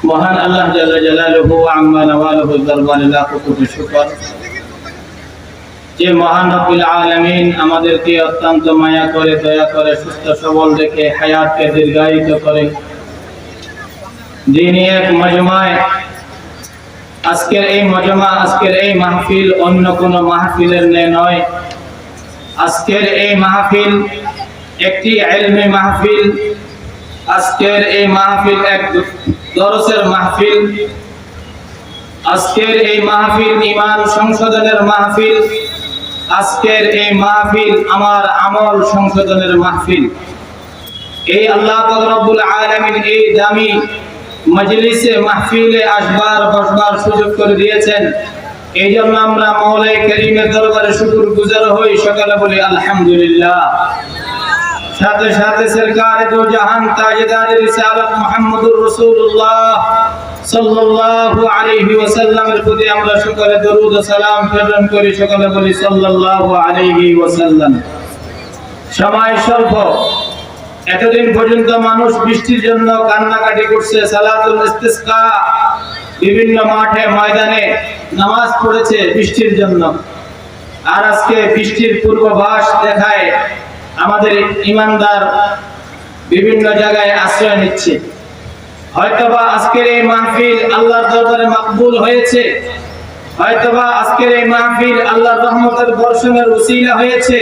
মহান আল্লাহ জাল্লা জালালুহু ওয়া আম্মা নাওয়ালুহুর দরবারে লাখো কোটি শুকর, যে মহান রব্বুল আলামিন আমাদেরকে অত্যন্ত মায়া করে, দয়া করে, সুস্থ সবল রেখে হায়াতকে দীর্ঘায়িত করে দিনী এক মজমায় আজকের এই মাহফিল অন্য কোনো মাহফিলের ন্যায় নয়। আজকের এই মাহফিল একটি ইলমি মাহফিল। আজকের এই মাহফিল এক দরসের মাহফিল। আজকের এই মাহফিল ঈমান সংশোধনের মাহফিল। আজকের এই মাহফিল আমার আমল সংশোধনের মাহফিল। এই আল্লাহ পাক রব্বুল আলামিন এই দামি মজলিসে মাহফিলে আসবার বসবার সুযোগ করে দিয়েছেন। এই জন্য আমরা মওলাই কারীমের দরবারে শুকরগুজার হই, সকালে বলি আলহামদুলিল্লাহ। সাথে সাথে সরকারে দো জাহান তাজদার রিসালাত মুহাম্মদুর রাসূলুল্লাহ সাল্লাল্লাহু আলাইহি ওয়াসাল্লামের প্রতি আমরা সকলে দরুদ ও সালাম প্রেরণ করি, সকলে বলি সাল্লাল্লাহু আলাইহি ওয়াসাল্লাম। সময় স্বল্প, এতদিন পর্যন্ত মানুষ বৃষ্টির জন্য কান্নাকাটি করছে, সালাতুল ইস্তিসকা বিভিন্ন মাঠে ময়দানে নামাজ পড়েছে বৃষ্টির জন্য। আর আজকে বৃষ্টির পূর্বাভাস দেখায় আমাদের ঈমানদার বিভিন্ন জায়গায় আশ্রয় নিচ্ছে। হয়তোবা আজকের এই মাহফিল আল্লাহর দরবারে মকবুল হয়েছে, হয়তোবা আজকের এই মাহফিল আল্লাহর রহমতের বর্ষণের উসিলা হয়েছে,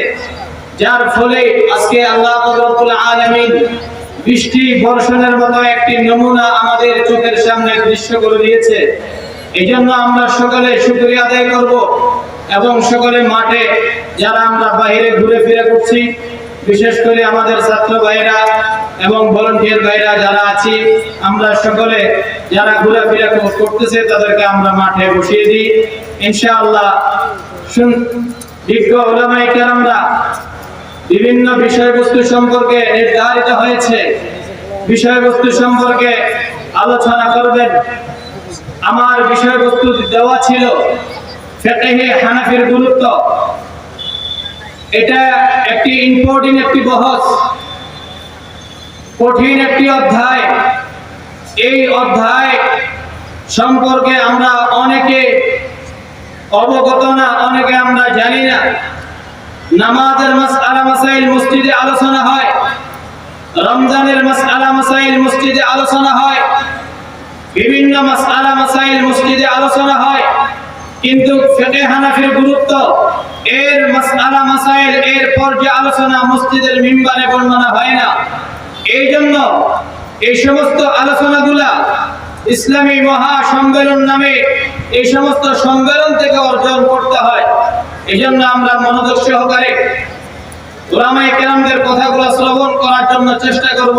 যার ফলে আজকে আল্লাহ রাব্বুল আলামিন বৃষ্টি বর্ষণের মতো একটি নমুনা আমাদের চোখের সামনে দৃশ্য করে দিয়েছে। এই জন্য আমরা সকলে শুকরিয়া আদায় করব এবং সকলে মাঠে যারা আমরা বাইরে ঘুরে ফিরে করছি, বিশেষ করে আমাদের ছাত্র ভাইরা এবং ভলান্টিয়ার ভাইরা যারা আছি, আমরা সকলে যারা ঘোরাফেরা করতেছে তাদেরকে আমরা মাঠে বসিয়ে দিই ইনশাআল্লাহ। বিজ্ঞ উলামায়ে কেরামরা বিভিন্ন বিষয়বস্তু সম্পর্কে নির্ধারিত হয়েছে, বিষয়বস্তু সম্পর্কে আলোচনা করবেন। আমার বিষয়বস্তু দেওয়া ছিল ফিকহে হানাফির গুরুত্ব। এটা একটি ইম্পর্টেন্ট একটি বহস, কঠিন একটি অধ্যায়। এই অধ্যায় সম্পর্কে আমরা অনেকে অবগত না, অনেকে আমরা জানি না। নামাজের মাসআলা মাসাইল মসজিদে আলোচনা হয়, রমজানের মাসআলা মাসাইল মসজিদে আলোচনা হয়, বিভিন্ন মাসআলা মাসাইল মসজিদে আলোচনা হয়, কিন্তু ফিকহে হানাফির গুরুত্ব, এর মাসআলা মাসাইল এর পর্যায়ে আলোচনা মসজিদের মিম্বারে বর্ণনা হয় না। এই জন্য এই সমস্ত আলোচনাগুলা ইসলামী মহা সম্মেলন নামে এই সমস্ত সম্মেলন থেকে অর্জন করতে হয়। এই জন্য আমরা মনোযোগ সহকারে উলামায়ে কেরামদের কথাগুলো শ্রবণ করার জন্য চেষ্টা করব।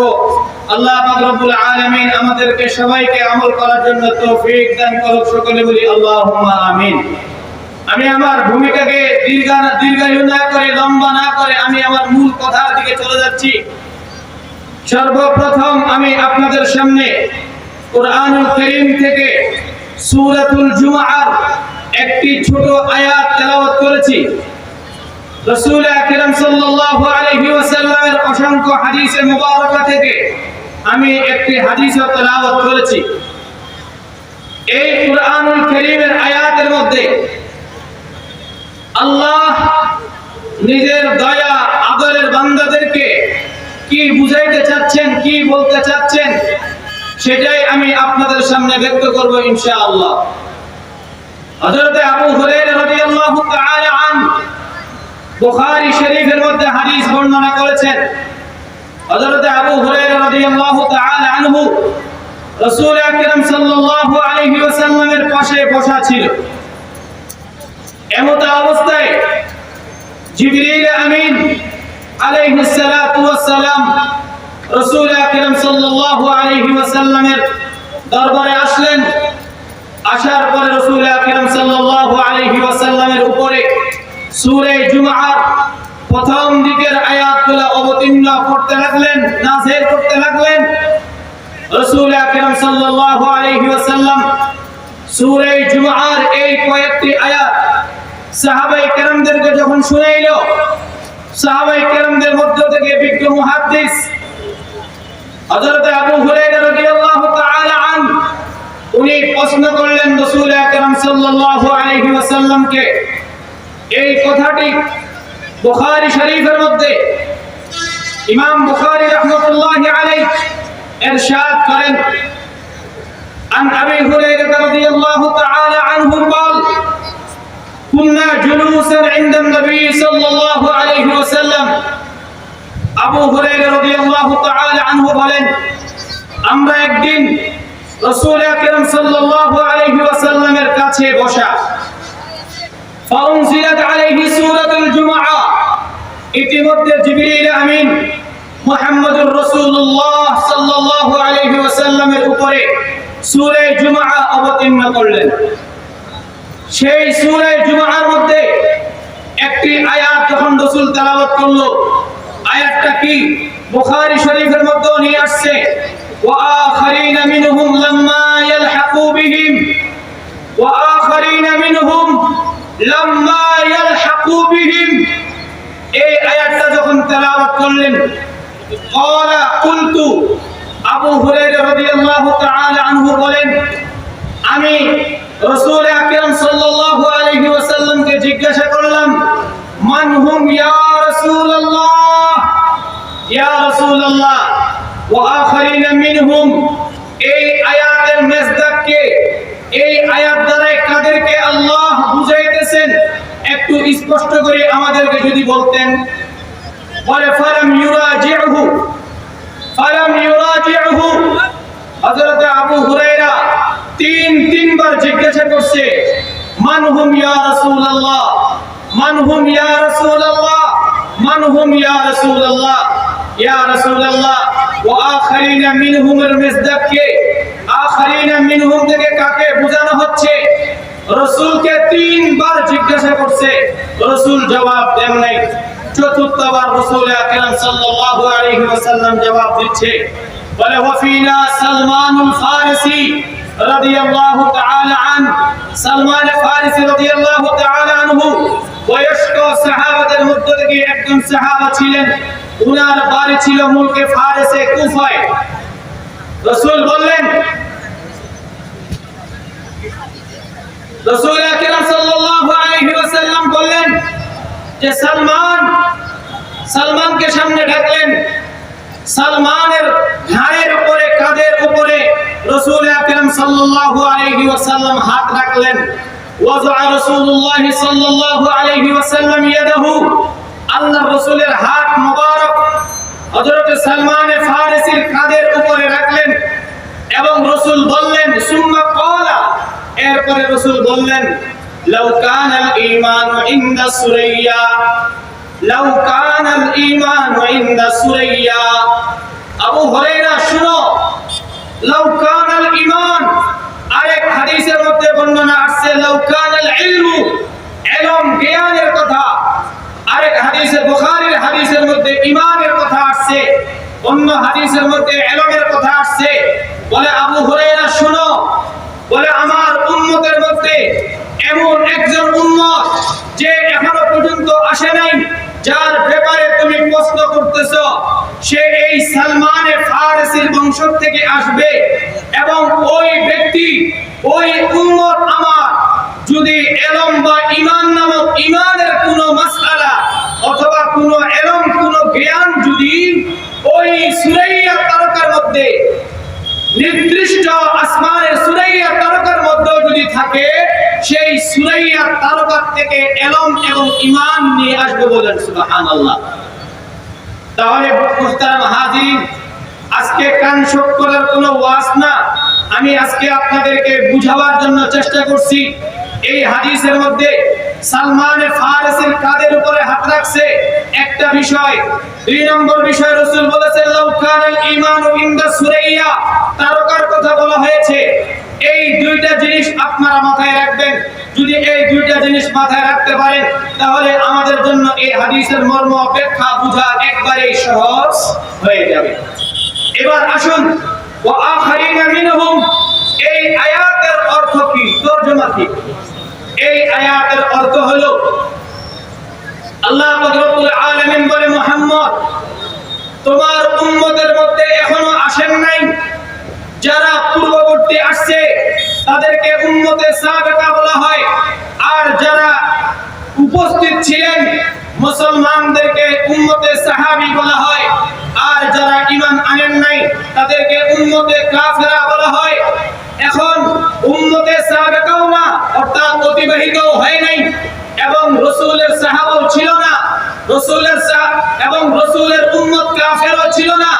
আল্লাহ পাক রব্বুল আলামিন আমাদেরকে সবাইকে আমল করার জন্য তৌফিক দান করুক, সকলে বলি আল্লাহুম্মা আমিন। আমি আমার ভূমিকাকে দীর্ঘায়ু না করে, লম্বা না করে আমি আমার মূল কথার দিকে চলে যাচ্ছি। সর্বপ্রথম আমি আপনাদের সামনে কুরআনুল কারীম থেকে সূরাতুল জুমআর একটি ছোট আয়াত তেলাওয়াত করেছি। রাসূল আকরাম সাল্লাল্লাহু আলাইহি ওয়াসাল্লামের অসংখ্য হাদিসে মুবারাকা থেকে আমি একটি হাদিস তেলাওয়াত করেছি। এই কুরআনুল কারীমের আয়াতের মধ্যে আল্লাহ নিজের দয়া আদরের বান্দাদেরকে কি বুঝাইতে চাচ্ছেন, কি বলতে চাচ্ছেন, সেটাই আমি আপনাদের সামনে ব্যক্ত করব ইনশাআল্লাহ। হযরত আবু হুরায়রা রাদিয়াল্লাহু তাআলা আনহু বুখারী শরীফের মধ্যে হাদিস বর্ণনা করেছেন। হযরত আবু হুরায়রা রাদিয়াল্লাহু তাআলা আনহু রাসূল আকরাম সাল্লাল্লাহু আলাইহি ওয়াসাল্লামের পাশে বসা ছিল। এমত অবস্থায় জিবরিল আমিন আলাইহিস সালাতু ওয়াস সালাম রাসূল আকরাম সাল্লাল্লাহু আলাইহি ওয়াসাল্লামের দরবারে আসলেন। আসার পরে রাসূল আকরাম সাল্লাল্লাহু আলাইহি ওয়াসাল্লামের উপরে সূরা জুমআর প্রথম দিকের আয়াতগুলো অবতীর্ণ করতে লাগলেন, নাযিল করতে লাগলেন। রাসূল আকরাম সাল্লাল্লাহু আলাইহি ওয়াসাল্লাম সূরা জুমআর এই কয়েকটি আয়াত সাহাবায়ে কেরামদেরকে যখন শুনাইল, সাহাবায়ে কেরামদের মধ্য থেকে বিজ্ঞ মুহাদ্দিস হযরত আবু হুরায়রা রাদিয়াল্লাহু তাআলা আনহু প্রশ্ন করলেন রাসূল আকরাম সাল্লাল্লাহু আলাইহি ওয়াসাল্লামকে। এই কথাটি বুখারী শরীফের মধ্যে ইমাম বুখারী রাহমাতুল্লাহি আলাইহি ইরশাদ করেন, عن أبي هريرة رضي الله تعالى عنه قال كنا جلوسا عند النبي صلى الله عليه وسلم। আবু হুরায়রা রাদিয়াল্লাহু তাআলা আনহু বলেন, আমরা একদিন রাসূল আকরাম সাল্লাল্লাহু আলাইহি ওয়াসাল্লামের কাছে বসা। ফাউনজিলাত আলাইহি সূরাতুল জুমআহ, ইতিমধ্যে জিবরিল আমিন মুহাম্মদুর রাসূলুল্লাহ সাল্লাল্লাহু আলাইহি ওয়াসাল্লামের উপরে সূরা জুমআহ অবতীর্ণ করলেন। সেই সূরা জুমআর মধ্যে একটি আয়াত যখন রাসূল তেলাওয়াত করল, আয়াতটা কি বুখারী শরীফের মধ্যে নিয়ে আসছে, ওয়া আখারিনা মিনহুম লাম্মা ইয়ালহাকু বিহিম, ওয়া আখারিনা মিনহুম লাম্মা ইয়ালহাকু বিহিম। এই আয়াতটা যখন তেলাওয়াত করলেন, ক্বালা কুলতু, আবু হুরায়রা রাদিয়াল্লাহু তাআলা আনহু বলেন, আমি রাসূল আকরাম সাল্লাল্লাহু আলাইহি ওয়াসাল্লামকে জিজ্ঞাসা করলাম, মান হুম ইয়া রাসূলুল্লাহ, ইয়া রাসূলুল্লাহ ওয়া আখারিনা মিনহুম। এই আয়াতের মেজদাক কে? এই আয়াত দ্বারা কাদেরকে আল্লাহ বুঝাইতেছেন একটু স্পষ্ট করে আমাদেরকে যদি বলতেন। বলে ফালাম ইউরাজিহু, ফালাম ইউরাজিহু। হযরত আবু হুরায়রা তিনবার জিজ্ঞাসা করছে, মান হুম ইয়া রাসূলুল্লাহ, মান হুম ইয়া রাসূলুল্লাহ, মান হুম ইয়া রাসূলুল্লাহ, ইয়া রাসূলুল্লাহ ওয়া আখারিনা মিনহুম এর মিসদাক কে? আখারিনা মিনহুম থেকে কাকে বোঝানো হচ্ছে? রাসূলকে তিনবার জিজ্ঞাসা করছে, রাসূল জবাব দেন নাই। চতুর্থবার রাসূল আকরাম সাল্লাল্লাহু আলাইহি ওয়াসাল্লাম জবাব দিচ্ছে, বলে ওয়াফিনা সালমানুল ফারিসি রাদিয়াল্লাহু তাআলা আন, সালমান ফারিসি রাদিয়াল্লাহু তাআলা আনহু বয়স্ক সাহাবাদের মধ্যে থেকে একজন সাহাবা ছিলেন, উনার বাড়ি ছিল মুলকে ফারিসে কুফায়। রাসূল বললেন, রাসূল আকরাম সাল্লাল্লাহু আলাইহি ওয়াসাল্লাম বললেন যে সালমানকে সামনে ডাকলেন। সালমানের ঘাড়ের উপরে, কাঁধের উপরে রাসূল আকরাম সাল্লাল্লাহু আলাইহি ওয়াসাল্লাম হাত রাখলেন। ওয়াজা রাসূলুল্লাহ সাল্লাল্লাহু আলাইহি ওয়াসাল্লাম ইয়াদাহু, আল্লাহর রাসূলের হাত মোবারক হযরত সালমান ফারিসির কাঁধের উপরে রাখলেন এবং রাসূল বললেন, সুম্মা ক্বালা, এরপরে রাসূল বললেন, লাউ কানাল ঈমানু ইনদা সুরাইয়া, লাউ কানাল ঈমানু ইনদা সুরাইয়া। আবু হুরায়রা শুনো, লাউ কানাল ঈমান, আরেক হাদিসের মধ্যে বর্ণনা আসছে লাউ কানাল ইলমু, ইলম জ্ঞানের কথা। আরেক হাদিসে বুখারীর হাদিসের মধ্যে ঈমানের কথা আসছে, অন্য হাদিসের মধ্যে ইলমের কথা আসছে। বলে আবু হুরায়রা শুনো, বলে আমার উম্মতের মধ্যে এমন একজন উম্মত যে এখনো পর্যন্ত আসে নাই, যার ব্যাপারে তুমি প্রশ্ন করতেছো, সে এই সালমান ফারিসির বংশ থেকে আসবে এবং ওই ব্যক্তি, ওই উম্মত আমার যদি ইলম বা ঈমান নামক ঈমানের কোনো মাসআলা অথবা কোনো ইলম, কোনো জ্ঞান যদি ওই সুরাইয়া তারকার মধ্যে, নির্দিষ্ট আসমানের সুরাইয়া তারকার মধ্যে যদি থাকে, সেই সুরাইয়া তারকার থেকে ইলম এবং ঈমান নিয়ে আসবে। বলেন সুবহানাল্লাহ। তাহলে মুহতারাম হাজিরিন, আজকে কান শোক করার কোনো ওয়াজ না, আমি আজকে আপনাদেরকে বুঝাবার জন্য চেষ্টা করছি। এই হাদিসের মধ্যে সালমান ফারিসির কাঁধের উপরে হাত রাখছে একটা বিষয়। দুই নম্বর বিষয়, রাসূল বলেছেন লাউ কানাল ঈমানু ইনদা সুরাইয়া, তারকার কথা বলা হয়েছে। এই দুইটা জিনিস আপনারা মাথায় রাখবেন। যদি এই দুইটা জিনিস মাথায় রাখতে পারেন, তাহলে আমাদের জন্য এই হাদিসের মর্ম ব্যাখ্যা বোঝা একবারেই সহজ হয়ে যাবে। এবার আসুন, ওয়া আখারিনা মিনহুম, এই আয়াতের অর্থ কি, তরজমা কি? এই আয়াতের অর্থ হলো, আল্লাহ পাক রব্বুল আলামিন বলে, মুহাম্মদ তোমার উম্মতের মধ্যে এখনো আসেন নাই যারা পূর্ববর্তী আসছে, তাদেরকে উম্মতে সাবেকা বলা হয়। আর যারা উপস্থিত ছিলেন মুসলমানদেরকে উম্মতে সাহাবী বলা হয়। আর যারা ঈমান আনেন নাই তাদেরকে উম্মতে কাফেরা বলা হয়। এখন উম্মতে সাবেকাও না, অর্থাৎ অতিবাহিত হয় নাই, এবং রাসূলের সাহাবাও ছিল না, এবং রাসূলের উম্মত কাফেরও ছিল না।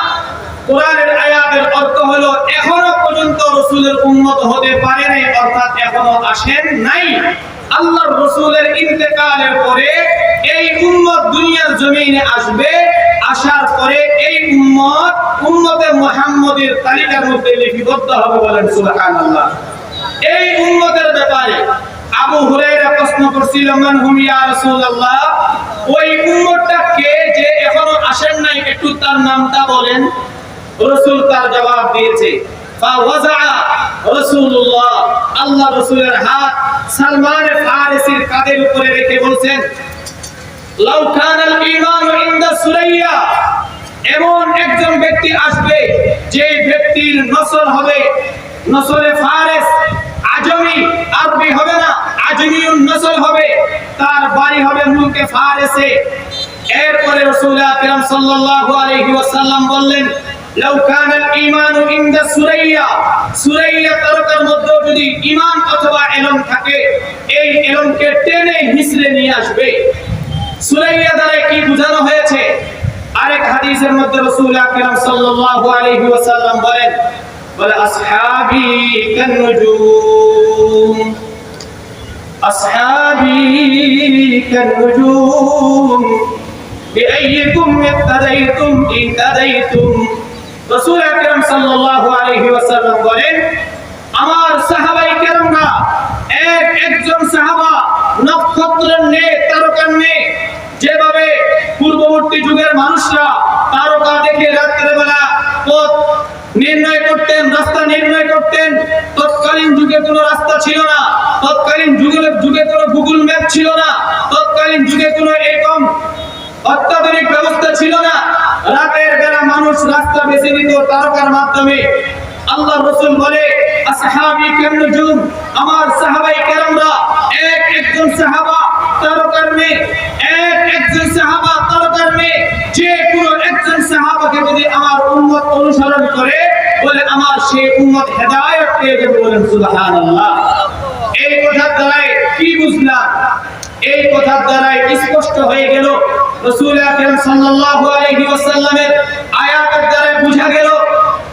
কোরআনের আয়াতের অর্থ হলো এখনো পর্যন্ত রাসূলের উম্মত হতে পারে নাই, অর্থাৎ এখনো আসেন নাই। আল্লাহর রাসূলের ইন্তেকালের পরে এই উম্মত দুনিয়ার জমিনে আসবে। আসার পরে এই উম্মতে মুহাম্মদের তালিকার মধ্যে লিপিবদ্ধ হবে, বলেন সুবহানাল্লাহ। এই উম্মতের ব্যাপারে আবু হুরায়রা প্রশ্ন করছিল, মান হুম ইয়া রাসূলুল্লাহ, ওই উম্মতটা কে যে এখনো আসেন নাই, একটু তার নামটা বলেন। রাসূল তার জবাব দিয়েছে, ফাওয়াজা রাসূলুল্লাহ, আল্লাহ রাসূলের হাত সালমান ফারিসির কাঁধের উপরে রেখে বলছেন, লাউ কানাল ঈমানু ইনদা সুরাইয়া, এমন একজন ব্যক্তি আসবে যে ব্যক্তির নসল হবে নসলে ফারিস, আজমি, আরবি হবে না, আজমিউন নসল হবে, তার বাড়ি হবে মুলকে ফারিসে। এরপরে রাসূল আকরাম সাল্লাল্লাহু আলাইহি ওয়াসাল্লাম বললেন, লাউ কানাল ঈমানু ইনদা সুরাইয়া, সুরাইয়া তারকার মধ্যে যদি ঈমান অথবা ইলম থাকে, এই ইলমকে টেনে হিসড়ে নিয়ে আসবে। সুরাইয়া দ্বারা কি বোঝানো হয়েছে? আরেক হাদিসের মধ্যে রাসূল আকরাম সাল্লাল্লাহু আলাইহি ওয়াসাল্লাম বলেন, আসহাবি কান্নুজুম, আসহাবি কান্নুজুম বিআইয়িকুম ইক্তাদাইতুম ইহতাদাইতুম। রাসূল আকরাম সাল্লাল্লাহু আলাইহি ওয়াসাল্লাম বলেন, আমার সাহাবায়ে কেরামরা একজন সাহাবা নক্ষত্রের ন্যায়, তারকার ন্যায়, যেভাবে পূর্ববর্তী যুগের মানুষরা তারকা দেখে রাতের বেলা পথ নির্ণয় করতেন, রাস্তা নির্ণয় করতেন। তৎকালীন যুগে কোনো রাস্তা ছিল না, তৎকালীন যুগে কোনো গুগল ম্যাপ ছিল না, তৎকালীন যুগে কোনো এরকম অত্যাধুনিক ব্যবস্থা ছিল না। রাতের বেলা মানুষ রাস্তা বেছে নিত তারকার মাধ্যমে। আল্লাহ রাসূল বলে, আসহাবি কান্নুজুম, আমার সাহাবায়ে কেরামরা একজন সাহাবা তারকার মেয়ে, একজন সাহাবা তারকার মেয়ে। যে কোনো একজন সাহাবাকে যদি আমার উম্মত অনুসরণ করে, বলে আমার সেই উম্মত হেদায়েত পেয়ে যাবে, বলেন সুবহানাল্লাহ। এই কথার দ্বারাই কি বুঝলাম? এই কথার দ্বারাই স্পষ্ট হয়ে গেল রাসূল আকরাম সাল্লাল্লাহু আলাইহি ওয়াসাল্লামের আয়াতের দ্বারা বোঝা গেল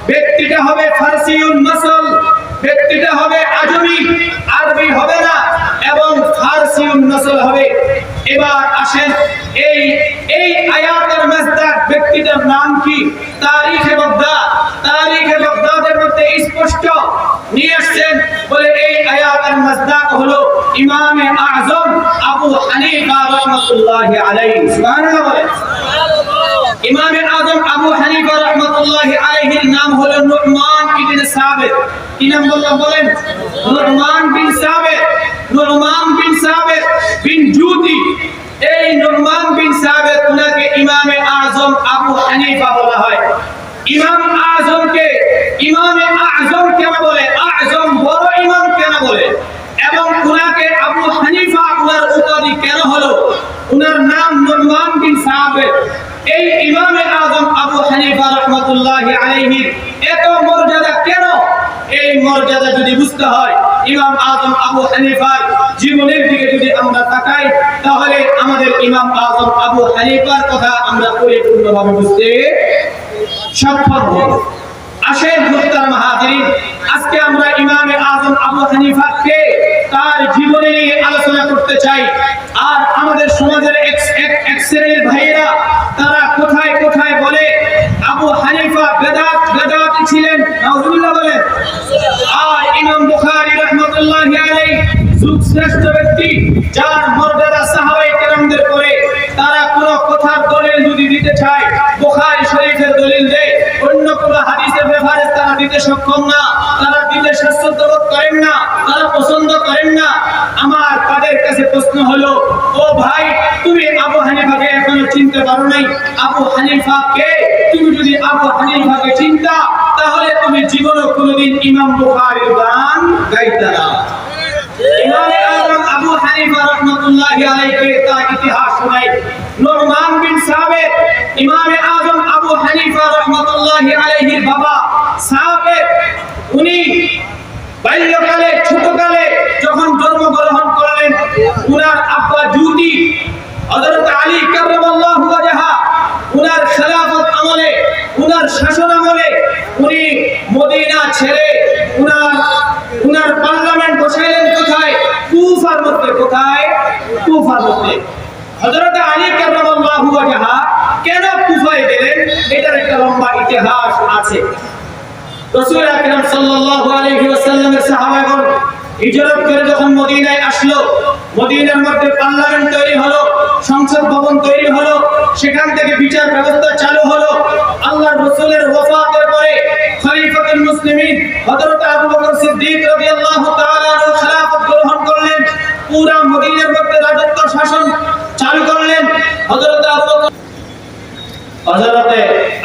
ব্যক্তিটা হবে ফারসিউন নসল, ব্যক্তিটা হবে আজমি, আরবি হবে না, এবং ফারসিউন নসল হবে। এবার আসেন এই আয়াতের মাসদার ব্যক্তিটার নাম কি? তারিখে বাগদাদের মধ্যে স্পষ্ট নিয়ে আসছেন, বলে এই আয়াতের মাসদার হলো ইমামে আযম আবু হানিফা রাহমাতুল্লাহি আলাইহি। সুবহানাল্লাহ বলেন। ইমামে আযম আবু হানিফা রাহমাতুল্লাহি আলাইহির নাম হলো নু'মান ইবনে সাবিত। কি নাম বলেন? নু'মান বিন সাবিত, নু'মান বিন সাবিত বিন জুদি। এই নু'মান বিন সাবিত উনাকে ইমামে আযম আবু হানিফা বলা হয়। ইমামে আযম কেন বলে? আযম বড় ইমাম কেন বলে? এবং উনাকে আবু হানিফা উনার উপাধি কেন হলো? উনার নাম নু'মান বিন সাবিত। এই ইমামে আযম আবু হানিফা রাহমাতুল্লাহি আলাইহির এত মর্যাদা কেন? এই মর্যাদা যদি বুঝতে হয়, ইমাম আযম আবু হানিফার জীবনের দিকে যদি আমরা তাকাই, তাহলে আমাদের ইমাম আযম আবু হানিফার কথা আমরা পরিপূর্ণভাবে বুঝতে সক্ষম হব। আসেন মুহতারাম হাজিরিন, আজকে আমরা ইমামে আযম আবু হানিফাকে তার জীবনী নিয়ে আলোচনা করতে চাই। আর আমাদের সমাজের এক শ্রেণীর ভাইয়েরা তারা কোথায় কোথায় বলে আবু হানিফা বেদাত ছিলেন, নাউজুবিল্লাহ বলেন। আর ইমাম বুখারী রাহমাতুল্লাহি আলাইহি শ্রেষ্ঠ ব্যক্তি, যার মর্যাদা সাহাবায়ে কেরামদের পরে। তারা কোন কথার দলিল যদি দিতে চায়, বুখারী শরীফের দলিল দেয়, অন্য কোন হাদিসের ব্যাপারে তারা দিতে সক্ষম না, তারা দিতে স্বাচ্ছন্দ্য বোধ করেন না, তারা পছন্দ করেন না। আমার তাদের কাছে প্রশ্ন হলো, ও ভাই, তুমি আবু হানিফাকে এখনো চিনতে পারো নাই? আবু হানিফা কে? তুমি যদি আবু হানিফাকে চিনতা, তাহলে তুমি জীবনে কোনোদিন ইমাম বুখারীর গান গান গাইতা না। ইমামে আযম আবু হানিফা রাহমাতুল্লাহি আলাইহি তার ইতিহাস শোনাই। নুরমান বিন সাবিত ইমামে আযম আবু হানিফা রাহমাতুল্লাহি আলাইহির বাবা সাবিত, উনি বাল্যকালে ছোটকালে যখন জন্মগ্রহণ করলেন, উনার আব্বা জুতি হযরত আলী কাররামাল্লাহু ওয়াজহা উনার খেলাফত আমলে, উনার শাসন আমলে উনি মদিনা ছেড়ে উনার পার্লামেন্ট বসাইলেন কোথায়? কুফার মধ্যে। কোথায়? কুফার মধ্যে। হযরত আলী কাররামাল্লাহু ওয়াজহা কেন কুফায় গেলেন, এটার একটা লম্বা ইতিহাস আছে। রাসূল আকরাম সাল্লাল্লাহু আলাইহি ওয়াসাল্লামের সাহাবাগণ হিজরত করে যখন মদিনায় আসলো, মদিনার মধ্যে পার্লামেন্ট তৈরি হলো, সংসদ ভবন তৈরি হলো, সেখান থেকে বিচার ব্যবস্থা চালু হলো। আল্লাহর রাসূলের ওয়াফাতের পরে খলিফাতুল মুসলিমিন হযরত আবু বকর সিদ্দিক রাদিয়াল্লাহু তাআলা আনহু খেলাফত গ্রহণ করলেন, পুরো মদিনার মধ্যে রাজত্ব শাসন চালু করলেন। হযরত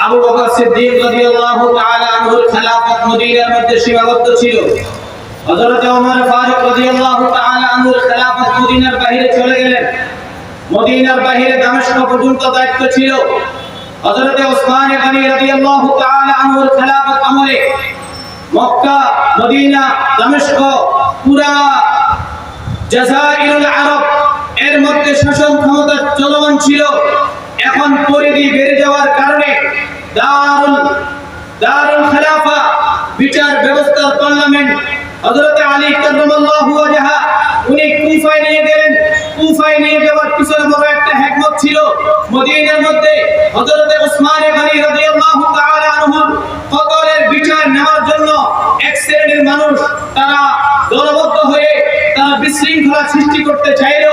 আবু বকর সিদ্দিক রাদিয়াল্লাহু তাআলা আনহুর খেলাফত মদিনার মধ্যে সীমাবদ্ধ ছিল। হযরত ওমর ফারুক রাদিয়াল্লাহু তাআলা আনহুর খেলাফত মদিনার বাইরে চলে গেলেন। মদিনার বাইরে দামেস্ক পর্যন্ত দায়িত্ব ছিল। হযরত ওসমান গনি রাদিয়াল্লাহু তাআলা আনহুর খেলাফত আমলে মক্কা, মদিনা, দামেস্ক, পুরা জাযাইরুল আরব এর মধ্যে শাসন ক্ষমতা চলমান ছিল। এখন পরিধি বেড়ে যাওয়ার কারণে দারুল খেলাফা বিচার ব্যবস্থার পার্লামেন্ট হযরত আলী কাররামাল্লাহু ওয়াজহা উনি কুফায় নিয়ে গেলেন। কুফায় নিয়ে যাওয়ার পিছনে বড় একটা হিকমত ছিল। মদিনার মধ্যে হযরত ওসমান গনি রাদিয়াল্লাহু তাআলা আনহুর কতলের বিচার নেওয়ার জন্য এক শ্রেণীর মানুষ তারা দলবদ্ধ হয়ে তারা বিশৃঙ্খলা সৃষ্টি করতে চাইলো।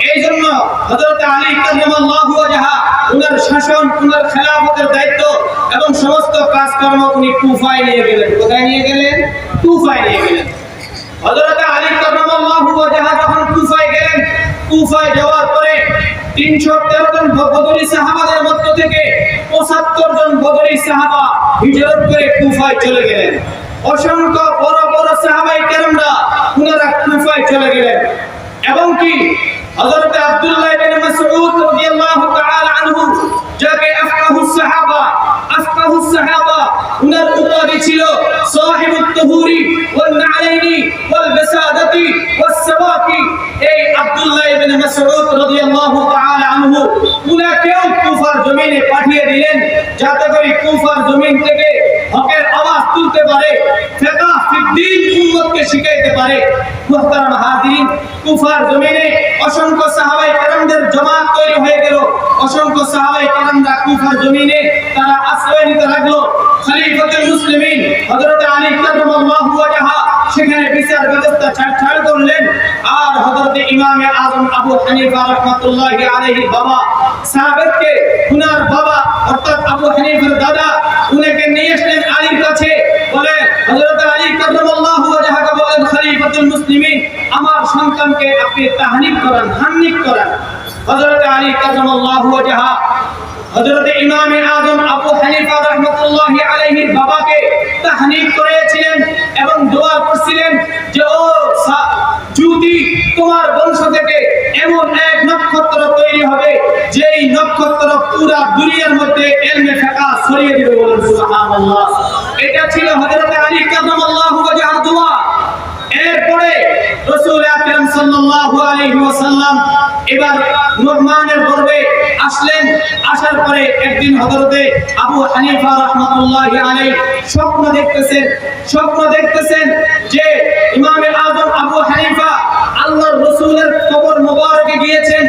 এই জন্য হযরত আলী কাররামাল্লাহু ওয়াজহা উনার শাসন, উনার খেলাফতের দায়িত্ব এবং সমস্ত কাজকর্ম উনি কুফায় নিয়ে গেলেন। কোথায় নিয়ে গেলেন? কুফায় নিয়ে গেলেন। হযরত আলী কাররামাল্লাহু ওয়াজহা যখন কুফায় গেলেন, কুফায় যাওয়ার পরে 313 জন বদরি সাহাবাদের মধ্য থেকে 75 জন বদরি সাহাবা হিজরত করে কুফায় চলে গেলেন। অসংখ্য বড় বড় সাহাবায়ে কেরামরা উনারা কুফায় চলে গেলেন। এবং কি হযরত আব্দুল্লাহ ইবনে মাসউদ রাদিয়াল্লাহু তাআলা আনহু, যাকে আফকাহুস সাহাবা উনার উপাধি ছিল সাহিবুত তুহুরি ওয়াল নালাইনি ওয়াল বাসাদাতি ওয়াস সাওয়াকি। এই আব্দুল্লাহ ইবনে মাসউদ রাদিয়াল্লাহু তাআলা আনহু উনাকেও কুফার জমিনে পাঠিয়ে দিলেন, যাতে করে কুফার জমিন থেকে হকের আওয়াজ তুলতে পারে, ফিকহ ফিদ্দিন উম্মতকে শিখাইতে পারে। মুহতারাম হাজিরিন, কুফার জমিনে অসংখ্য সাহাবায়ে কেরামদের জামাত তৈরি হয়ে গেল। অসংখ্য সাহাবায়ে কেরামরা কুফার জমিনে তারা আশ্রয় নিতে লাগলো। খলিফাতুল মুসলিমিন হযরত আলী কাররামাল্লাহু ওয়াজহা সেখানে বিচার ব্যবস্থা চালু করলেন। আর হযরত ইমামে আযম আবু হানিফা রাহমাতুল্লাহি আলাইহি বাবা সাহাবকে উনার বাবা অর্থাৎ আবু হানিফার দাদা উনাকে নিয়ে আসলেন আলীর কাছে। বলে হযরত আলী কাররামাল্লাহু ওয়াজহাকে বলেন, খলিফাতুল মুসলিমিন আমার সন্তানকে আপনি তাহনিক করান, হান্নিক করান। হযরত আলী কাররামাল্লাহু ওয়াজহা হযরত ইমামে আযম আবু হানিফা রাহমাতুল্লাহি আলাইহির বাবাকে তাহনিক করেছিলেন এবং দোয়া করছিলেন যে ও জুতি, তোমার বংশ থেকে এমন এক নক্ষত্র তৈরি হবে যেই নক্ষত্র পুরা দুনিয়ার মধ্যে ইলমে ফিকহ ছড়িয়ে দিবে। বলেন সুবহানাল্লাহ। এটা ছিল হযরত আলী কাররামাল্লাহু ওয়াজহার দোয়া। এরপরে রাসূল আকরাম সাল্লাল্লাহু আলাইহি ওয়াসাল্লাম এবার নুরমানের গর্ভে আসলেন। আসার পরে একদিন হযরতে আবু হানিফা রাহমাতুল্লাহি আলাইহি স্বপ্ন দেখতেছেন যে ইমামে আযম আবু হানিফা আল্লাহর রাসূলের কবর মোবারকে গিয়েছেন,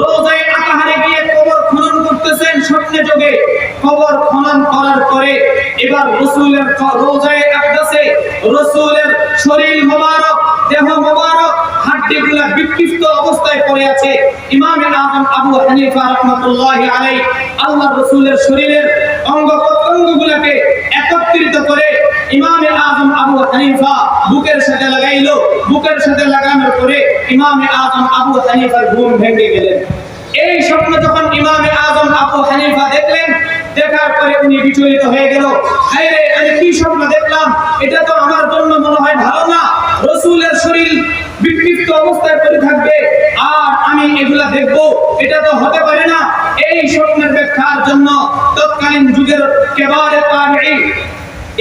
রওজায়ে আতাহারে গিয়ে কবর খনন করতেছেন। স্বপ্নে যোগে কবর খনন করার পরে এবার রাসূলের রওজায়ে আকদাসে রাসূলের শরীর মোবারক, দেহ মোবারক, হাড্ডিগুলো বিক্ষিপ্ত অবস্থায় পড়ে আছে। ইমামে আযম আবু হানিফা রাহমাতুল্লাহি আলাইহি আল্লাহর রাসূলের শরীরের অঙ্গ প্রত্যঙ্গগুলোকে একত্রিত করে ইমামে আযম আবু হানিফা বুকের সাথে লাগাইলো। বুকের সাথে লাগানোর পরে ইমামে আযম আবু হানিফার ঘুম ভেঙে গেলেন। এই স্বপ্ন যখন ইমামে আযম আবু হানিফা দেখলেন, দেখার পরে উনি বিচলিত হয়ে গেল। হায়রে, আমি কি স্বপ্ন দেখলাম? এটা তো আমার জন্য মনে হয় ভালো না। সুপ্ত অবস্থায় পড়ে থাকবে আর আমি এগুলা দেখব, এটা তো হতে পারে না। এই স্বপ্নের ব্যাখ্যার জন্য তৎকালীন যুগের কেবারে তাবিঈ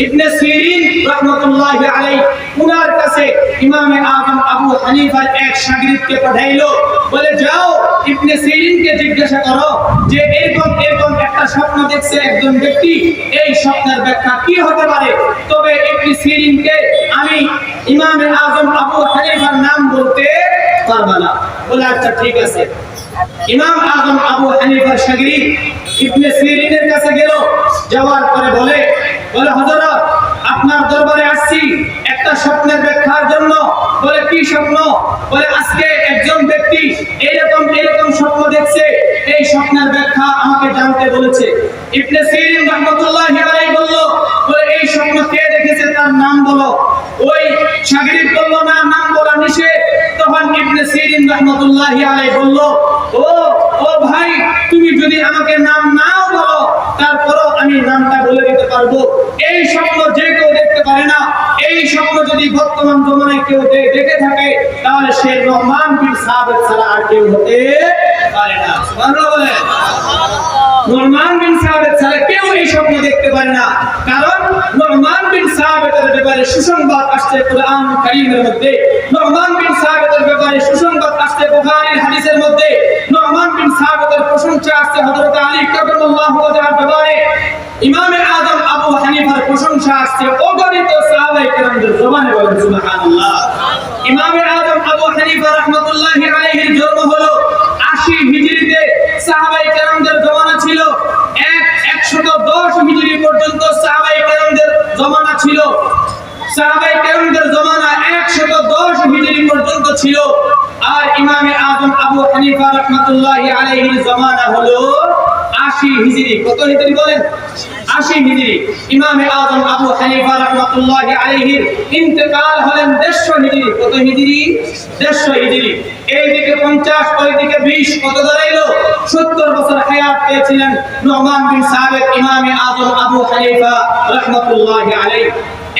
ইবনে সিরিন রাহমাতুল্লাহি আলাইহি উনার কাছে ইমামে আযম আবু হানিফার এক শাগির্দকে পাঠাইলো, বলে যাও ইবনে সিরিনকে জিজ্ঞাসা করো যে এরকম একটা স্বপ্ন দেখছে একজন ব্যক্তি, এই স্বপ্নের ব্যাখ্যা কি হতে পারে। তবে ইবনে সিরিনকে আমি ইমামে আযম আবু হানিফার নাম বলতে পারবো না। বলে আচ্ছা ঠিক আছে। ইমাম আযম আবু হানিফার শাগির্দ ইবনে সিরিনের কাছে গেল, যাওয়ার পরে বলে হযরত আপনার দরবারে আসছি একটা স্বপ্নের ব্যাখ্যার জন্য। বলে কি স্বপ্ন? বলে আজকে একজন ব্যক্তি এরকম স্বপ্ন দেখছে, এই স্বপ্নের ব্যাখ্যা আমাকে জানতে বলেছে। ইবনে সিরিন রাহমাতুল্লাহি আলাইহি বলল, বলে এই স্বপ্ন কে দেখেছে তার নাম বলো। ওই শাগির্দ বলল না, নাম বলা নিষেধ। তখন ইবনে সিরিন রাহমাতুল্লাহি আলাইহি বলল, ও ভাই, তুমি যদি আমাকে নাম নাও বলো তারপরও আমি নামটা বলে দিতে পারবো। এই স্বপ্ন যে কেউ দেখতে পারে না। এই স্বপ্ন যদি বর্তমান জমানায় কেউ দেখে থাকে তাহলে সে নু'মান বিন সাবিত ছাড়া আর কেউ হতে পারে না। সুবহানাল্লাহ বলেন। নু'মান বিন সাবিত ছাড়া কেউ এই স্বপ্ন দেখতে পারে না, কারণ নু'মান বিন সাবিতের ব্যাপারে সুসংবাদ আসছে কুরআন কারীমের মধ্যে। নু'মান বিন সাবিতের ব্যাপারে সুসংবাদ আসছে বুখারীর হাদিসের মধ্যে। নু'মান বিন সাবিতের প্রশংসা আসছে হযরত আলী কারামাল্লাহু ওয়াজহার ব্যাপারে। ইমামে আযম আবু হানিফার প্রশংসা আসছে অগণিত সাহাবায়ে কেরামদের জবানে। বলেন সুবহানাল্লাহ। ইমামে আযম আবু হানিফা রাহমাতুল্লাহি আলাইহির জন্ম হলো 80 হিজরিতে। সাহাবায়ে কেরামদের জমানা ছিল 110 হিজরি পর্যন্ত সাহাবায়ে কেরামদের জমানা ছিল। সাহাবায়ে কেরামদের জমানা 110 হিজরি পর্যন্ত ছিল। আর ইমামে আযম আবু হানিফা রাহমাতুল্লাহি আলাইহির জমানা হলো 80 হিজরি। কত হিজরি বলেন? 80 হিজরি। ইমামে আযম আবু হানিফা রাহমাতুল্লাহি আলাইহির ইন্তেকাল হলেন 150 হিজরি। কত হিজরি? 150 হিজরি। এইদিকে 50 ওইদিকে 20, কত দাঁড়াইলো? 70 বছর হায়াত পেয়েছিলেন নু'মান বিন সাবিত ইমামে আযম আবু হানিফা রাহমাতুল্লাহি আলাইহি।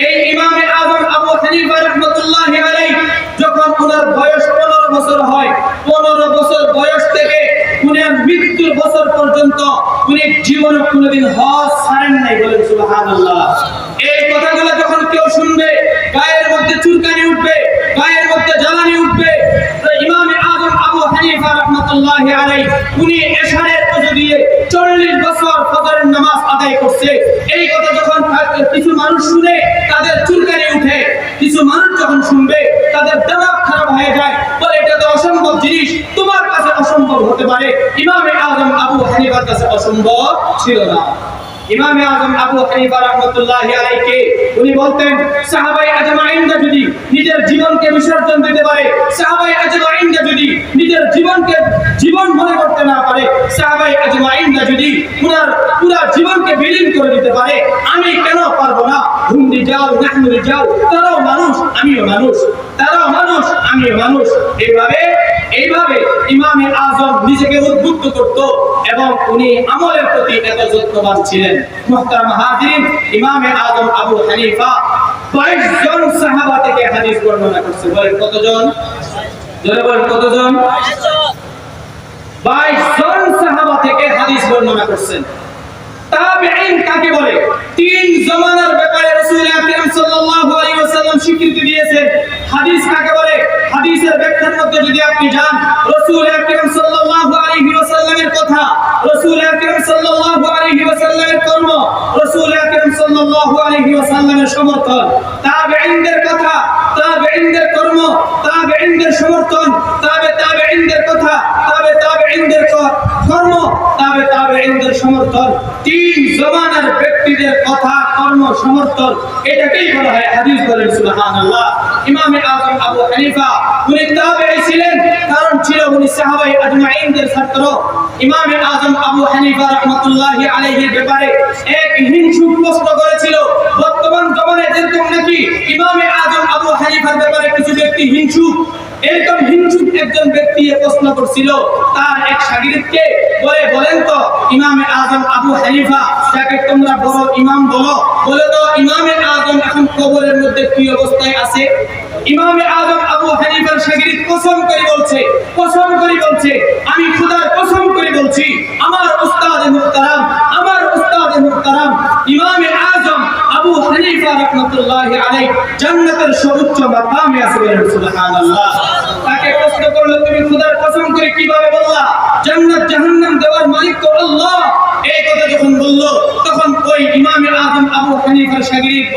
এই ইমামে আযম আবু হানিফা রাহমাতুল্লাহি আলাইহি যখন ওনার বয়স 15 বছর হয়, 15 বছর বয়স থেকে উনার মৃত্যুর বছর পর্যন্ত উনি জীবনে কোনোদিন হজ ছাড়েন নাই। বলেন সুবহানাল্লাহ। এই কথাগুলো যখন কেউ শুনবে গায়ের মধ্যে চুলকানি উঠবে, গায়ের মধ্যে জ্বালানি উঠবে। ইমামে আযম আবু হানিফা রাহমাতুল্লাহি আলাইহি উনি এশারের ওযু দিয়ে 40 বছর ফজরের নামাজ আদায় করছে। এই কথা যখন কিছু মানুষ শুনে তাদের চুলকানি উঠে, কিছু মানুষ যখন শুনবে তাদের দিমাগ খারাপ হয়ে যায়, বলে এটা তো অসম্ভব জিনিস, তোমার কাছে অসম্ভব হতে পারে, ইমামে আযম আবু হানিফার কাছে অসম্ভব ছিল না। ইমামে আযম আবু হানিফা রাহমাতুল্লাহি আলাইহি উনি বলতেন সাহাবায়ে আজমাইনরা যদি নিজের জীবনকে বিসর্জন দিতে পারে, সাহাবায়ে আজমাইনরা যদি নিজের জীবনকে জীবন মনে করতে না পারে, সাহাবায়ে আজমাইনরা যদি পুরো জীবনকে বিলীন করে দিতে পারে, আমি কেন পারবো না? হুম রিজাল নাহনু রিজাল, তারাও মানুষ আমিও মানুষ, তারাও মানুষ আমিও মানুষ। এইভাবে ইমামে আযম নিজেকে উদ্বুদ্ধ করত এবং উনি আমলের প্রতি এত যত্নবান ছিলেন। মুহতারাম হাজিরিন, ইমামে আযম আবু হানিফা 22 জন সাহাবা থেকে হাদিস বর্ণনা করছে। বলেন কতজন? জোরে বলেন কতজন? 22 জন সাহাবা থেকে হাদিস বর্ণনা করছেন। তাবেঈন কাকে বলে? তিন জমানার ব্যাপারে রাসূল আকরাম সাল্লাল্লাহু আলাইহি ওয়াসাল্লাম স্বীকৃতি দিয়েছেন। হাদিস কাকে বলে? হাদিসের ব্যাখ্যার মধ্যে যদি আপনি যান, রাসূল আকরাম সাল্লাল্লাহু আলাইহি ওয়াসাল্লামের কথা, রাসূল আকরাম সাল্লাল্লাহু আলাইহি ওয়াসাল্লামের কর্ম, রাসূল আকরাম সাল্লাল্লাহু আলাইহি ওয়াসাল্লামের সমর্থন, তাবেঈনদের কথা, তাবেঈনদের কর্ম, তাবেঈনদের সমর্থন, তাবেঈনদের কথা, তাবেঈনদের কর্ম, তাবেঈনদের সমর্থন, তিন জমানার ব্যক্তিদের কথা, কর্ম, সমর্থন, এটাকেই বলা হয় হাদিস। বলেন সুবহানাল্লাহ। ইমামে আযম আবু হানিফা উনি তাবেঈ ছিলেন, কারণ ছিল উনি সাহাবায়ে আজমাইনদের ছাত্র। ইমামে আযম আবু হানিফা রাহমাতুল্লাহি আলাইহির ব্যাপারে এক হিংসুক প্রশ্ন করেছিল। বর্তমান জমানায় যেরকম নাকি ইমামে আযম আবু হানিফার ব্যাপারে কিছু ব্যক্তি হিংসুক, এরকম হিংসুক একজন ব্যক্তি প্রশ্ন করছিল তার এক শাগির্দকে, বলেন তো ইমামে আজম আবু হানিফা, যাকে তোমরা বড় ইমাম বলো, বলে তো ইমামে আজম এখন কবরের মধ্যে কি অবস্থায় আছে? ইমামে আজম আবু হানিফার শাগির্দ কসম করে বলছে, আমি খোদার কসম করে বলছি, আমার উস্তাদ মুহতারাম ইমামে আজম আবু হানিফা রাহমাতুল্লাহি আলাইহি জান্নাতের সর্বোচ্চ মাকামে আছে। সুবহানাল্লাহ। তাকে প্রশ্ন করলো, তুমি খোদার কসম করে কিভাবে বললা? জান্নাত জাহান্নাম দেওয়ার মালিক তো আল্লাহ। এই কথা যখন বলল, তখন ওই ইমামে আজম আবু হানিফার শাগির্দ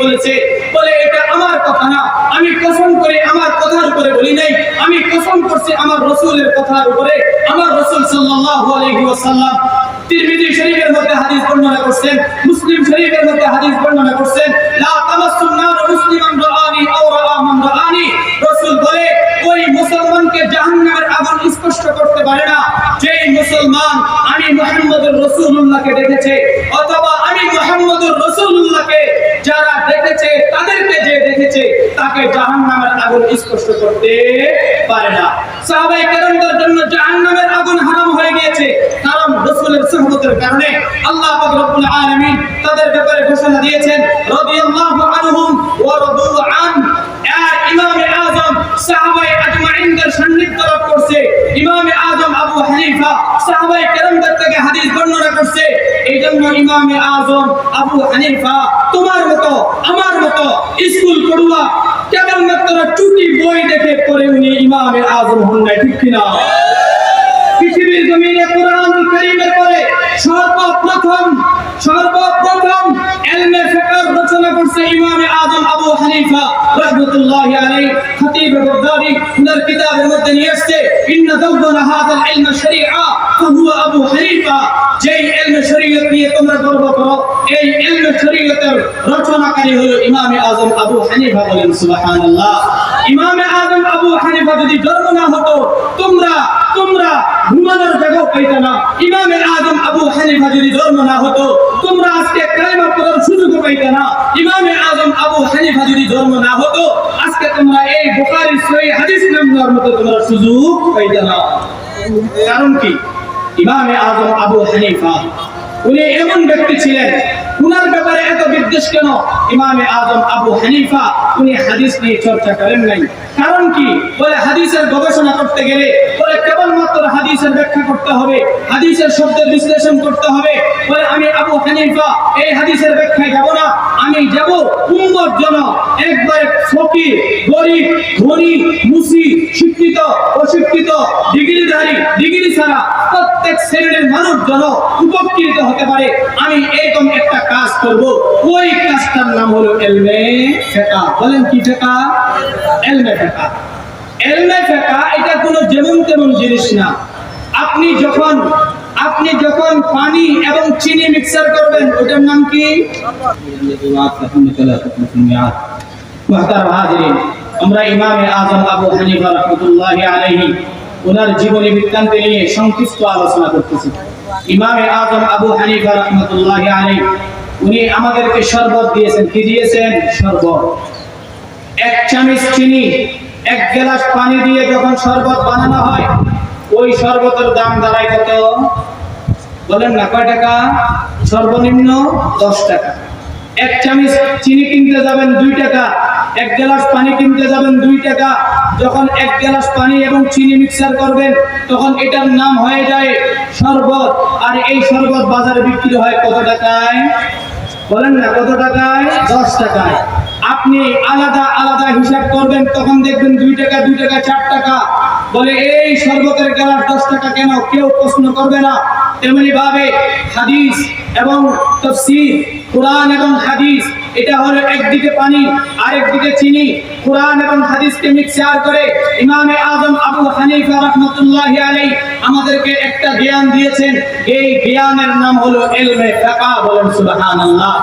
বলে এটা আমার কথা না, আমি কসম করে আমার কথার উপরে বলি নাই, আমি কসম করছি আমার রাসূলের কথার উপরে। আমার রাসূল সাল্লাল্লাহু আলাইহি ওয়াসাল্লাম তিরমিজি শরীফের মধ্যে হাদিস বর্ণনা করছেন, মুসলিম শরীফের মধ্যে হাদিস বর্ণনা করছেন, লা তামাসসুন নার মুসলিমান রাআনি আও রাআ মান রাআনি। রাসূল বলে, ওই মুসলমানকে জাহান্নামের আগুন স্পর্শ করতে পারে না যেই মুসলমান আমি মুহাম্মদুর রাসূলুল্লাহকে দেখেছে, অথবা আমি মুহাম্মদুর রাসূলুল্লাহকে যারা দেখেছে তাদেরকে যে দেখেছে তাকে জাহান্নামের আগুন স্পর্শ করতে পারে না। সাহাবায়ে কেরামদের জন্য জাহান্নামের আগুন হারাম হয়ে গিয়েছে, কারণ রাসূলের সুহবতের কারণে। আল্লাহ পাক রব্বুল আলামিন তাদের ব্যাপারে ঘোষণা দিয়েছেন, রাদিয়াল্লাহু আনহুম ওয়া রাদু আন। ইমামে আজম সাহাবায়ে আজমাইনদের সান্নিধ্য লাভ করছে। ইমামে আজম আবু হানিফা সাহাবায়ে কেরামদের থেকে হাদিস বর্ণনা করছে। এইজন্য ইমামে আজম আবু হানিফা তোমার মতো আমার মতো স্কুল পড়ুয়া কেবলমাত্র চুটি বই দেখে পড়ে উনি ইমামে আজম হন নাই, ঠিক কিনা? পৃথিবীর জমিনে কোরআনুল কারীমের পরে সর্বপ্রথম ইলমে ফিকহ রচনা করছে ইমামে আজম আবু হানিফা রাহমাতুল্লাহি আলাইহি। খতীব বাগদাদি উনার কিতাবের মধ্যে নিয়ে আসছে, ইন্না দাওয়ানা হাযাল ইলম শরীআ ফাহুয়া আবু হানিফা। যেই ইলমে শরীয়ত নিয়ে তোমরা গর্ব করো, এই ইলমে শরীয়তের রচনাকারী হলো ইমামে আজম আবু হানিফা। বলেন সুবহানাল্লাহ। ইমামে আজম আবু হানিফা যদি জন্ম না হতো, তোমরা ঘুমানোর জায়গা পাইতে না। ইমামে আজম আবু হানিফা যদি জন্ম না হতো, তোমরা আজকে কালেমা পড়ার সুযোগ পাইতে না। ইমামে আজম আবু হানিফা যদি জন্ম না হতো, আজকে তোমরা এই বুখারী সহিহ হাদিস নামার মতো তোমরা সুযোগ পাইতে না। কারণ কি? ইমামে আজম আবু হানিফা উনি এমন ব্যক্তি ছিলেন, উনার ব্যাপারে এত বিদ্বেষ কেন? ইমামে আজম আবু হানিফা উনি হাদিস নিয়ে চর্চা করেন নাই। কারণ কি? বলে হাদিসের গবেষণা করতে গেলে বলে কেবলমাত্র হাদিসের ব্যাখ্যা করতে হবে, হাদিসের শব্দের বিশ্লেষণ করতে হবে। বলে আমি আবু হানিফা এই হাদিসের ব্যাখ্যায় যাব না, আমি যাব উম্মত জন একবারে ফকির, গরিব, ধনী, মুসি, শিক্ষিত, অশিক্ষিত, ডিগ্রিধারী, ডিগ্রি ছাড়া প্রত্যেক শ্রেণীর মানুষ জন উপকৃত হতে পারে, আমি এরকম একটা কাজ করব। ওই কাজটার নাম হলো ইলমে ফিকহ। বলেন কি ফিকহ? ইলমে ফিকহ। ইলমে ফিকহ এটা কোনো যেমন তেমন জিনিস না। আপনি যখন পানি এবং চিনি মিক্সার করবেন, ওটার নাম কি? মুহতারাম হাজিরিন, আমরা ইমামে আজম আবু হানিফা রাহমাতুল্লাহি আলাইহি ওনার জীবনী বৃত্তান্ত নিয়ে সংক্ষিপ্ত আলোচনা করতেছি। ইমামে আজম আবু হানিফা রাহমাতুল্লাহি আলাইহি উনি আমাদেরকে শরবত দিয়েছেন। কি দিয়েছেন? শরবত। এক চামচ চিনি, এক গ্লাস পানি দিয়ে যখন শরবত বানানো হয়, ওই শরবতের দাম দাঁড়ায় কত? বলেন না, কয় টাকা? সর্বনিম্ন 10 টাকা। এক চামচ চিনি কিনতে যাবেন 2 টাকা, এক গ্লাস পানি কিনতে যাবেন 2 টাকা। যখন এক গ্লাস পানি এবং চিনি মিক্সার করবেন, তখন এটার নাম হয়ে যায় শরবত। আর এই শরবত বাজারে বিক্রি হয় কত টাকায়? বলেন না, কত টাকায়? 10 টাকায়। আপনি আলাদা আলাদা হিসাব করবেন, তখন দেখবেন 2 টাকা, 2 টাকা, 4 টাকা। বলে এই শরবতের গ্লাস 10 টাকা কেন? কেউ প্রশ্ন করবে না। তেমনি ভাবে হাদিস এবং তাফসীর, কোরআন এবং হাদিস, এটা হলো একদিকে পানি আর একদিকে চিনি। কোরআন এবং হাদিসকে মিক্সার করে ইমামে আজম আবু হানিফা রাহমাতুল্লাহি আলাইহি আমাদেরকে একটা জ্ঞান দিয়েছেন। এই জ্ঞানের নাম হলো ইলমে ফিকহ। বলেন সুবহানাল্লাহ।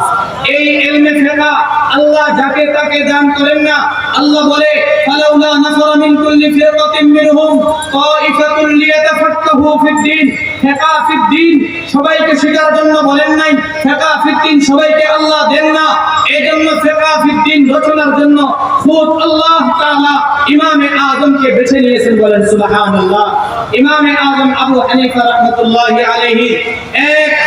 এই ইলমে ফিকহ আল্লাহ যাকে তাকে দান করেন না। আল্লাহ বলে, ফালাউলা নাফারা মিন কুল্লি ফিরকাতিন মিনহুম তাইফাতুন লিয়াতাফাক্কাহু ফিদ-দ্বীন। ফিকহ ফিদ-দ্বীন সবাইকে শেখার জন্য বলেন নাই, ফিকহ ফিদ-দ্বীন সবাইকে আল্লাহ দেন না। এজন্য ফিকহ ফিদ-দ্বীন রচনার জন্য খুদ আল্লাহ তাআলা ইমামে আজমকে বেছে নিয়েছেন, বলেন সুবহানাল্লাহ। ইমামে আজম আবু হানিফা রাহমাতুল্লাহি আলাইহি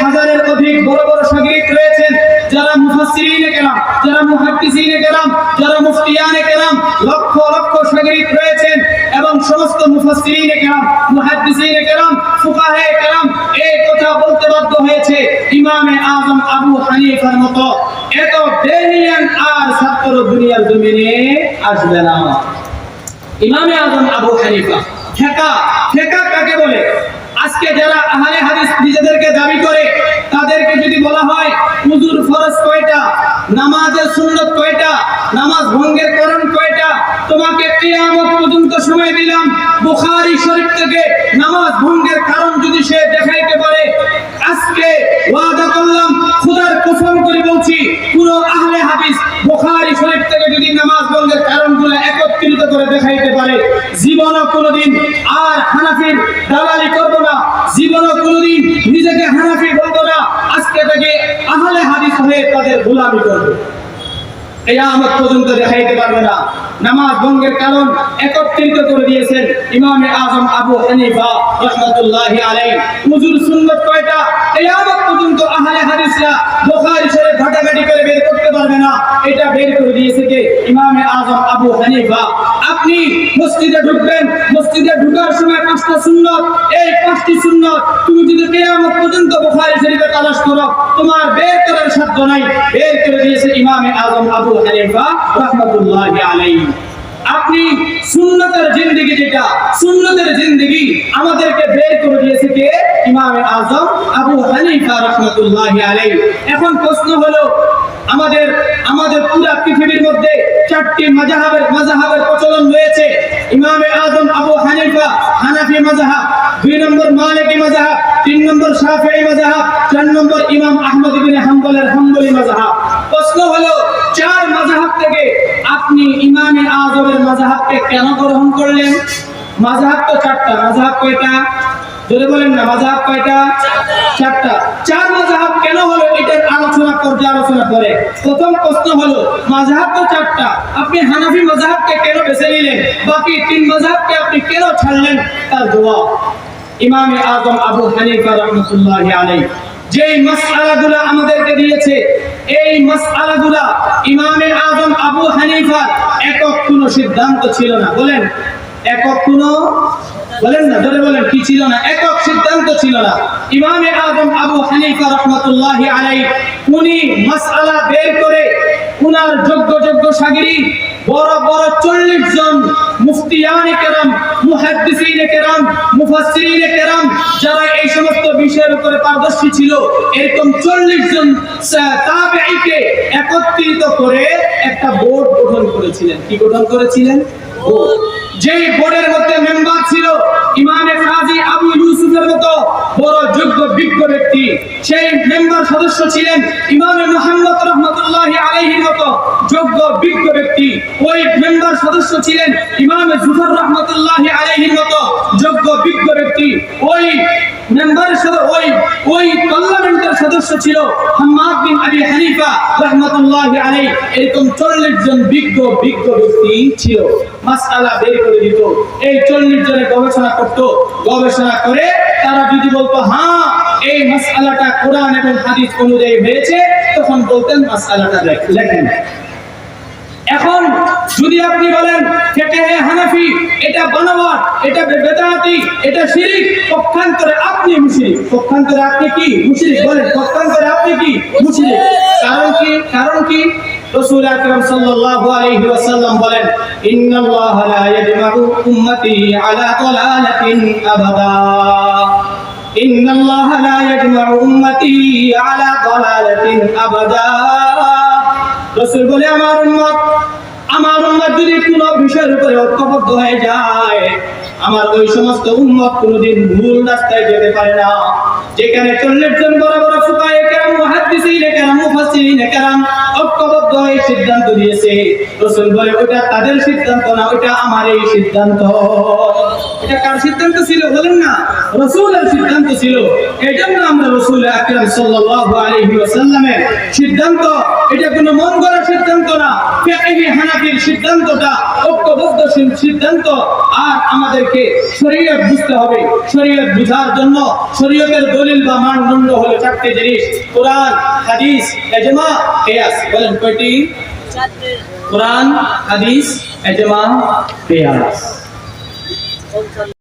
1000-এর অধিক বড় বড় শাগির্দ রয়েছেন, যারা মুফাসসিরিনে কেরাম, যারা মুহাদ্দিসিনে কেরাম, যারা মুফতিয়ানে কেরাম, লক্ষ লক্ষ শাগির্দ রয়েছেন। এবং সমস্ত মুফাসসিরিনে কেরাম, মুহাদ্দিসিনে কেরাম, ফুকাহে কেরাম এই কথা বলতে বাধ্য হয়েছে, ইমামে আজম আবু হানিফার মতো এত ব্রিলিয়ান্ট আর ছাত্র দুনিয়ার জমিনে আসবে না। ইমামে আজম আবু হানিফা ফিকহ কাকে বলে? আজকে যারা আহলে হাদিস নিজেদেরকে দাবি করে, তাদেরকে যদি বলা হয় ওযুর ফরজ কয়টা, নামাজের সুন্নাত কয়টা, নামাজ ভঙ্গের কারণ কয়টা, তোমাকে কিয়ামত পর্যন্ত সময় দিলাম, বুখারী শরীফ থেকে নামাজ ভঙ্গের কারণ যদি সে দেখাইতে পারে, আজকে ওয়াদা করলাম, খোদার কসম করে বলছি, পুরো আহলে হাদিস বুখারী শরীফ থেকে যদি নামাজ ভঙ্গের কারণগুলো একত্রিত করে দেখাইতে পারে, জীবনও কোনোদিন আর হানাফির দালালি করব না, জীবনও কোনোদিন নিজেকে হানাফি বলবো না, আজকে থেকে আহলে হাদিস হয়ে তাদের গোলামি করব। কিয়ামত পর্যন্ত দেখাইতে পারবে না। নামাজ ভঙ্গের কারণ একত্রিত করে দিয়েছেন ইমামে আজম আবু হানিফা রাহমাতুল্লাহি আলাইহি। ওযুর সুন্নাত কয়টা, কিয়ামত পর্যন্ত আহলে হাদিসরা বুখারী শরীফ ঘাটাঘাটি করে বের করতে পারবে না, এটা বের করে দিয়েছে কে? ইমামে আজম আবু হানিফা। আপনি মসজিদে ঢুকবেন, মসজিদে ঢোকার সময় 5টা সুন্নাত, এই 5টি সুন্নাত তুমি যদি কিয়ামত পর্যন্ত বুখারী শরীফে তালাশ করো, তোমার বের করার সাধ্য নাই, বের করে দিয়েছে ইমামে আজম আবু হানিফা রাহমাতুল্লাহি আলাইহি। আপনি সুন্নতের জিন্দেগি, যেটা সুন্নতের জিন্দেগি আমাদেরকে বের করে দিয়েছে কে? ইমামে আজম আবু হানিফা রাহমাতুল্লাহি আলাইহি। এখন প্রশ্ন হলো, আমাদের পুরো পৃথিবীর মধ্যে 4টি মাযহাবের প্রচলন রয়েছে। ইমামে আজম আবু হানিফা হানাফি মাযহাব, 2 নম্বর মালিকি মাযহাব, 3 নম্বর শাফিঈ মাযহাব, 4 নম্বর ইমাম আহমদ ইবনে হাম্বলের হাম্বলি মাযহাব। প্রশ্ন হলো, 4 মাযহাব থেকে আপনি ইমামে আজমের মাযহাবকে কেন গ্রহণ করলেন? মাযহাব তো 4টা, মাযহাব কয়টা? জোরে বলেন না, মাযহাব কয়টা? 4টা। 4 মাযহাব কেন হলো, এটার পর্যালোচনা করে। প্রথম প্রশ্ন হলো, মাযহাব তো 4টা, আপনি হানাফি মাযহাবকে কেন বেছে নিলেন? বাকি 3 মাযহাবকে আপনি কেন ছাড়লেন? তার জবাব, ইমামে আজম আবু হানিফা রাহমাতুল্লাহি আলাইহি যেই মাসআলাগুলো আমাদেরকে দিয়েছে, এই মাসআলাগুলো ইমামে আজম আবু হানিফার একক কোনো সিদ্ধান্ত ছিল না। বলেন, একক কোনো, বলেন না, ধরে বলেন, কি ছিল না? একক সিদ্ধান্ত ছিল না। ইমামে আজম আবু হানিফা রাহমাতুল্লাহি আলাইহি উনি মাসআলা বের করে উনার যোগ্য শাগির্দ বড় বড় 40 জন মুফতিয়ানে কেরাম, মুহাদ্দিসিনে কেরাম, মুফাসসিরিনে কেরাম, যারা এই সমস্ত বিষয়ের উপরে পারদর্শী ছিল, এরকম 40 জন তাবেঈকে একত্রিত করে একটা বোর্ড গঠন করেছিলেন। কি গঠন করেছিলেন? বোর্ড। যেই বোর্ডের মধ্যে মেম্বার ছিল ইমামে কাজী আবু ইউসুফের মতো বড় যোগ্য বিজ্ঞ ব্যক্তি, সেই মেম্বার সদস্য ছিলেন ইমামে মুহাম্মদ রাহমাতুল্লাহি আলাইহির মতো যোগ্য বিজ্ঞ ব্যক্তি, ওই মেম্বার সদস্য ছিলেন ইমামে জুফর রাহমাতুল্লাহি আলাইহির মতো যোগ্য বিজ্ঞ ব্যক্তি, ওই মেম্বারের সাথে ওই পার্লামেন্টের সদস্য ছিল হাম্মাদ বিন আবি হানিফা রাহমাতুল্লাহি আলাইহি। এরকম 40 জন বিজ্ঞ ব্যক্তি ছিল, মাসআলা বের করে দিত। এই 40 জনে গবেষণা করত, গবেষণা করে তারা যদি বলতো হ্যাঁ এই মাসআলাটা কোরআন এবং হাদিস অনুযায়ী হয়েছে, তখন বলতেন মাসআলাটা লেখেন। এখন যদি আপনি বলেন ফিকহে হানাফি এটা বানোয়াট, এটা বেদাতি, এটা শিরক, পক্ষান্তরে আপনি মুশরিক। পক্ষান্তরে আপনি কি? মুশরিক। বলেন, পক্ষান্তরে আপনি কি? মুশরিক। কারণ কি? রাসূল আকরাম সাল্লাল্লাহু আলাইহি ওয়াসাল্লাম বলেন, ইন্নাল্লাহা লা ইয়াজমাউ উম্মতি আলা দালালাতিন আবাদা। ইন্নাল্লাহা লা ইয়াজমাউ উম্মতি আলা দালালাতিন আবাদা। রাসূল বলে, আমার উম্মত যদি কোনো বিষয়ের উপরে ঐক্যবদ্ধ হয়ে যায়, আমার ওই সমস্ত উম্মত কোনোদিন ভুল রাস্তায় যেতে পারে না। যেখানে 40 জন বড় বড় ফুকাহে কেরাম, মুহাদ্দিসিনে কেরাম, মুফাসসিরিনে কেরাম ঐক্যবদ্ধ হয়ে সিদ্ধান্ত দিয়েছে, রাসূল বলে ওটা তাদের সিদ্ধান্ত না, ওটা আমার এই সিদ্ধান্ত। এটা কার সিদ্ধান্ত ছিল বলেন না? রাসূলের সিদ্ধান্ত ছিল। এজন্য আমরা রাসূল আকরাম সাল্লাল্লাহু আলাইহি ওয়াসাল্লামের সিদ্ধান্ত, এটা কোনো মন গড়া সিদ্ধান্ত না, ফিকহি হানাফির সিদ্ধান্তটা ঐক্যবদ্ধ সিদ্ধান্ত। আর আমাদেরকে শরীয়ত বুঝতে হবে। শরীয়ত বুঝার জন্য শরীয়তের দলিল বা মানদণ্ড হলো চারটি জিনিস: কোরআন, হাদিস, ইজমা, কিয়াস। বলেন কয়টি? কোরআন, হাদিস, ইজমা, কিয়াস।